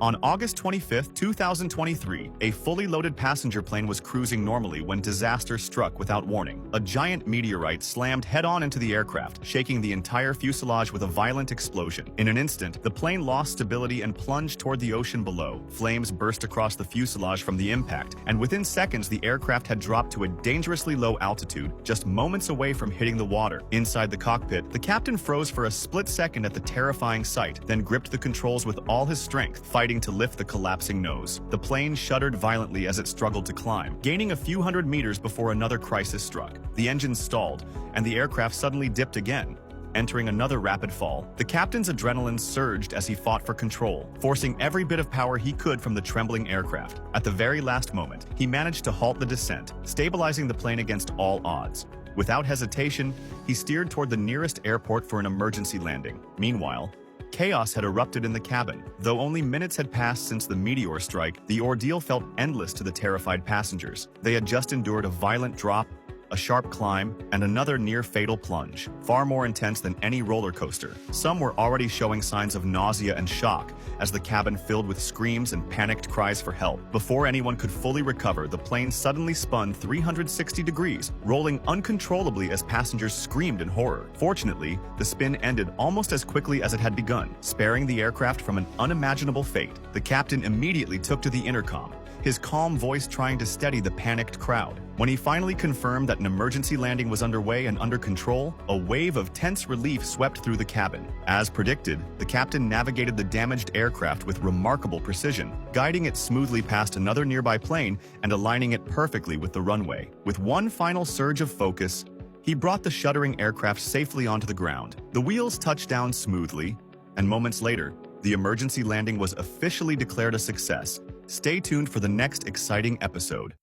On August 25, 2023, a fully loaded passenger plane was cruising normally when disaster struck without warning. A giant meteorite slammed head-on into the aircraft, shaking the entire fuselage with a violent explosion. In an instant, the plane lost stability and plunged toward the ocean below. Flames burst across the fuselage from the impact, and within seconds the aircraft had dropped to a dangerously low altitude, just moments away from hitting the water. Inside the cockpit, the captain froze for a split second at the terrifying sight, then gripped the controls with all his strength, fighting to lift the collapsing nose. The plane shuddered violently as it struggled to climb, gaining a few hundred meters before another crisis struck. The engines stalled, and the aircraft suddenly dipped again, entering another rapid fall. The captain's adrenaline surged as he fought for control, forcing every bit of power he could from the trembling aircraft. At the very last moment, he managed to halt the descent, stabilizing the plane against all odds. Without hesitation, he steered toward the nearest airport for an emergency landing. Meanwhile, chaos had erupted in the cabin. Though only minutes had passed since the meteor strike, the ordeal felt endless to the terrified passengers. They had just endured a violent drop, a sharp climb, and another near-fatal plunge, far more intense than any roller coaster. Some were already showing signs of nausea and shock as the cabin filled with screams and panicked cries for help. Before anyone could fully recover, the plane suddenly spun 360 degrees, rolling uncontrollably as passengers screamed in horror. Fortunately, the spin ended almost as quickly as it had begun, sparing the aircraft from an unimaginable fate. The captain immediately took to the intercom, his calm voice trying to steady the panicked crowd. When he finally confirmed that an emergency landing was underway and under control, a wave of tense relief swept through the cabin. As predicted, the captain navigated the damaged aircraft with remarkable precision, guiding it smoothly past another nearby plane and aligning it perfectly with the runway. With one final surge of focus, he brought the shuddering aircraft safely onto the ground. The wheels touched down smoothly, and moments later, the emergency landing was officially declared a success. Stay tuned for the next exciting episode.